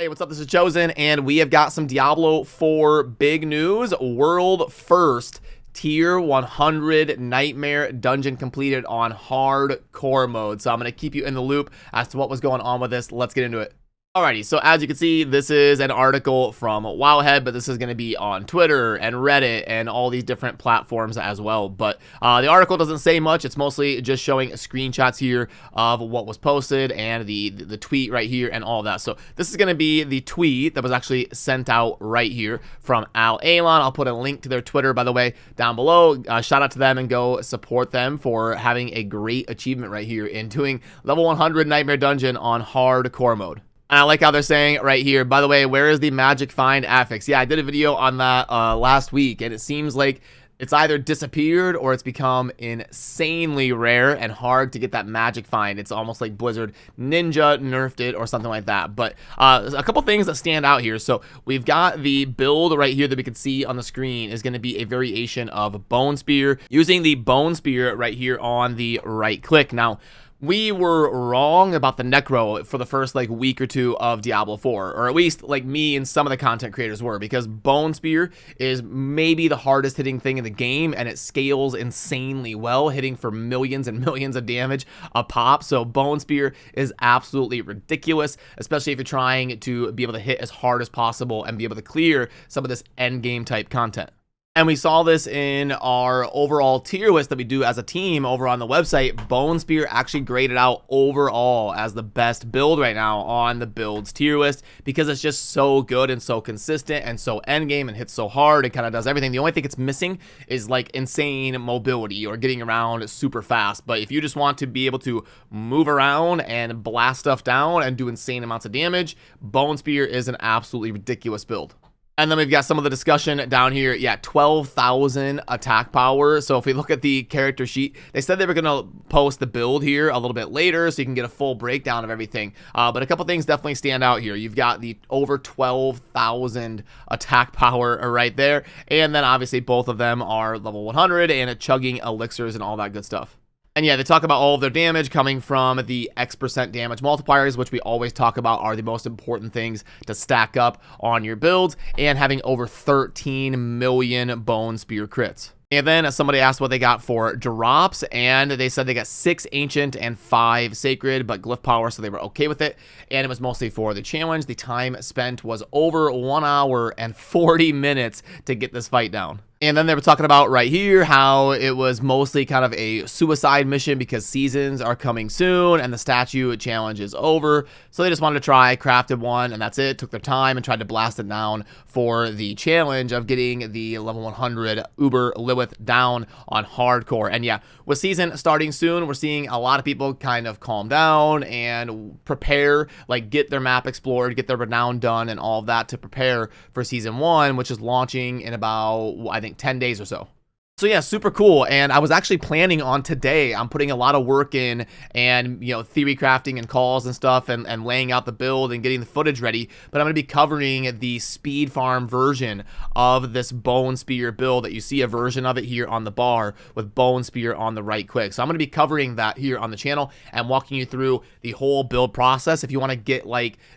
Hey, what's up? This is Chosen, and we have got some Diablo 4 big news. World first tier 100 nightmare dungeon completed on hardcore mode. So I'm going to keep you in the loop as to what was going on with this. Let's get into it. Alrighty, so as you can see, this is an article from Wowhead, but this is going to be on Twitter and Reddit and all these different platforms as well. But the article doesn't say much. It's mostly just showing screenshots here of what was posted and the tweet right here and all that. So this is going to be the tweet that was actually sent out right here from Al Alon. I'll put a link to their Twitter, by the way, down below. Shout out to them and go support them for having a great achievement right here in doing level 100 Nightmare Dungeon on hardcore mode. And I like how they're saying right here, by the way, where is the magic find affix? Yeah, I did a video on that last week, and it seems like it's either disappeared or it's become insanely rare and hard to get that magic find. It's almost like Blizzard Ninja nerfed it or something like that. But a couple things that stand out here. So we've got the build right here that we can see on the screen is going to be a variation of Bone Spear, using the Bone Spear right here on the right click. Now, we were wrong about the Necro for the first week or two of Diablo 4, or at least me and some of the content creators were, because Bone Spear is maybe the hardest hitting thing in the game, and it scales insanely well, hitting for millions and millions of damage a pop. So Bone Spear is absolutely ridiculous, especially if you're trying to be able to hit as hard as possible and be able to clear some of this end game type content. And we saw this in our overall tier list that we do as a team over on the website. Bone Spear actually graded out overall as the best build right now on the builds tier list, because it's just so good and so consistent and so endgame and hits so hard. It kind of does everything. The only thing it's missing is insane mobility or getting around super fast. But if you just want to be able to move around and blast stuff down and do insane amounts of damage, Bone Spear is an absolutely ridiculous build. And then we've got some of the discussion down here. Yeah, 12,000 attack power. So if we look at the character sheet, they said they were going to post the build here a little bit later so you can get a full breakdown of everything. But a couple things definitely stand out here. You've got the over 12,000 attack power right there. And then obviously both of them are level 100 and chugging elixirs and all that good stuff. And yeah, they talk about all of their damage coming from the X% damage multipliers, which we always talk about are the most important things to stack up on your builds, and having over 13 million Bone Spear crits. And then somebody asked what they got for drops, and they said they got 6 Ancient and 5 Sacred, but Glyph Power, so they were okay with it. And it was mostly for the challenge. The time spent was over 1 hour and 40 minutes to get this fight down. And then they were talking about right here how it was mostly kind of a suicide mission because seasons are coming soon and the statue challenge is over. So they just wanted to try, crafted one, and that's it. Took their time and tried to blast it down for the challenge of getting the level 100 Uber Lilith down on hardcore. And yeah, with season starting soon, we're seeing a lot of people kind of calm down and prepare, get their map explored, get their renown done and all of that to prepare for season 1, which is launching in about, I think, 10 days or so. So yeah, super cool. And I was actually planning on today, I'm putting a lot of work in and, theory crafting and calls and stuff and laying out the build and getting the footage ready. But I'm going to be covering the speed farm version of this Bone Spear build that you see a version of it here on the bar with Bone Spear on the right click. So I'm going to be covering that here on the channel and walking you through the whole build process. If you want to get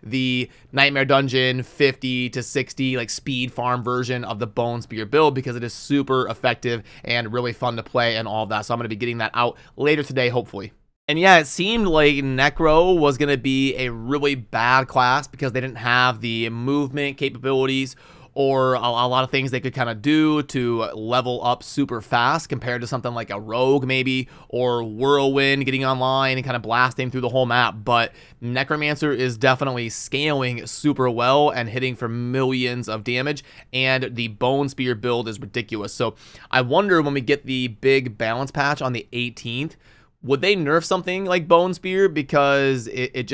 the Nightmare Dungeon 50 to 60 speed farm version of the Bone Spear build, because it is super effective and really fun to play and all of that. So I'm going to be getting that out later today, hopefully. And yeah, it seemed like Necro was going to be a really bad class because they didn't have the movement capabilities or a lot of things they could kind of do to level up super fast compared to something like a Rogue maybe, or Whirlwind getting online and kind of blasting through the whole map. But Necromancer is definitely scaling super well and hitting for millions of damage, and the Bone Spear build is ridiculous. So I wonder when we get the big balance patch on the 18th, would they nerf something like Bone Spear because it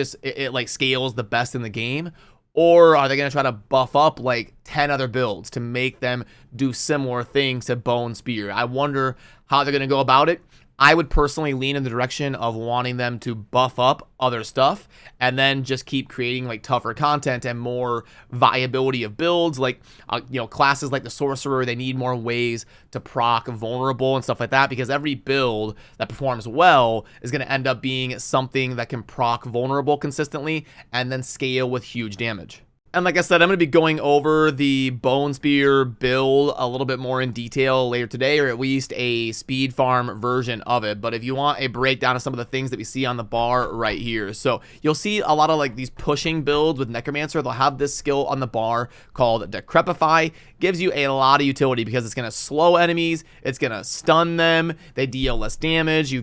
scales the best in the game? Or are they going to try to buff up 10 other builds to make them do similar things to Bone Spear? I wonder how they're going to go about it. I would personally lean in the direction of wanting them to buff up other stuff and then just keep creating tougher content and more viability of builds. Classes like the Sorcerer, they need more ways to proc vulnerable and stuff like that, because every build that performs well is going to end up being something that can proc vulnerable consistently and then scale with huge damage. And like I said, I'm going to be going over the Bone Spear build a little bit more in detail later today, or at least a speed farm version of it. But if you want a breakdown of some of the things that we see on the bar right here. So you'll see a lot of like these pushing builds with Necromancer. They'll have this skill on the bar called Decrepify. Gives you a lot of utility because it's going to slow enemies. It's going to stun them. They deal less damage. You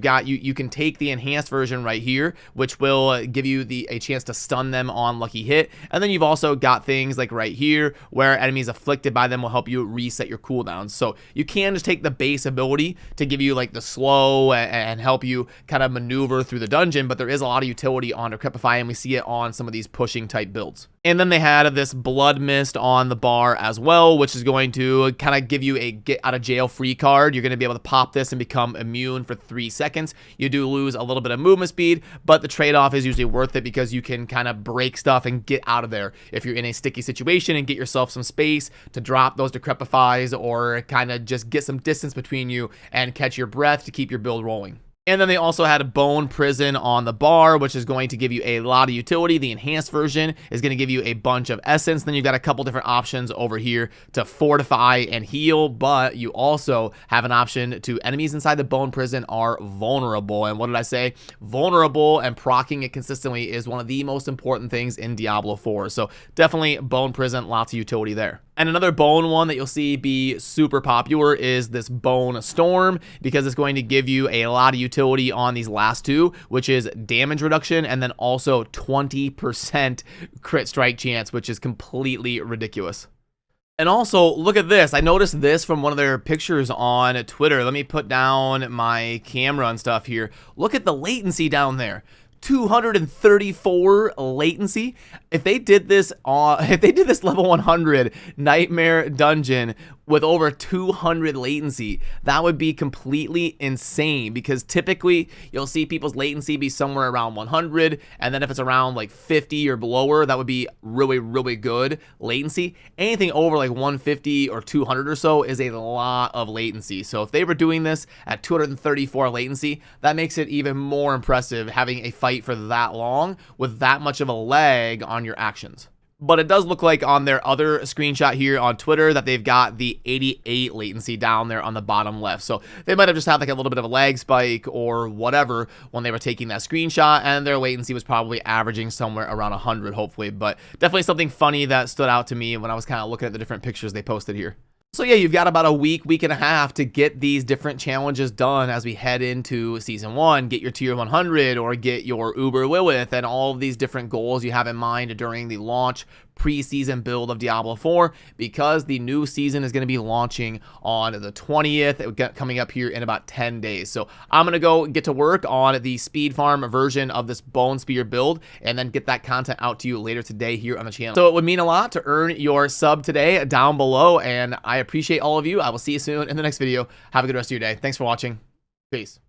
can take the enhanced version right here, which will give you a chance to stun them on lucky hit. And then you've also got things like right here where enemies afflicted by them will help you reset your cooldowns. So you can just take the base ability to give you like the slow and help you kind of maneuver through the dungeon, but there is a lot of utility on Decrepify, and we see it on some of these pushing type builds. And then they had this Blood Mist on the bar as well, which is going to kind of give you a get out of jail free card. You're going to be able to pop this and become immune for 3 seconds. You do lose a little bit of movement speed, but the trade-off is usually worth it because you can kind of break stuff and get out of there if you're in a sticky situation and get yourself some space to drop those Decrepifies or kind of just get some distance between you and catch your breath to keep your build rolling. And then they also had a Bone Prison on the bar, which is going to give you a lot of utility. The enhanced version is going to give you a bunch of essence. Then you've got a couple different options over here to fortify and heal, but you also have an option to enemies inside the Bone Prison are vulnerable. And what did I say? Vulnerable and proccing it consistently is one of the most important things in Diablo 4. So definitely Bone Prison, lots of utility there. And another bone one that you'll see be super popular is this Bone Storm, because it's going to give you a lot of utility on these last two, which is damage reduction and then also 20% crit strike chance, which is completely ridiculous. And also, look at this. I noticed this from one of their pictures on Twitter. Let me put down my camera and stuff here. Look at the latency down there. 234 latency. If they did this level 100 Nightmare Dungeon with over 200 latency, that would be completely insane, because typically you'll see people's latency be somewhere around 100, and then if it's around like 50 or below, that would be really good latency. Anything over like 150 or 200 or so is a lot of latency. So if they were doing this at 234 latency, that makes it even more impressive, having a fight for that long with that much of a lag on your actions. But it does look like on their other screenshot here on Twitter that they've got the 88 latency down there on the bottom left. So they might have just had like a little bit of a lag spike or whatever when they were taking that screenshot, and their latency was probably averaging somewhere around 100, hopefully. But definitely something funny that stood out to me when I was kind of looking at the different pictures they posted here. So yeah, you've got about a week and a half to get these different challenges done as we head into Season 1. Get your Tier 100 or get your Uber Lilith and all of these different goals you have in mind during the launch preseason build of Diablo 4, because the new season is going to be launching on the 20th, coming up here in about 10 days. So I'm going to go get to work on the speed farm version of this Bone Spear build and then get that content out to you later today here on the channel. So it would mean a lot to earn your sub today down below, and I appreciate all of you. I will see you soon in the next video. Have a good rest of your day. Thanks for watching. Peace.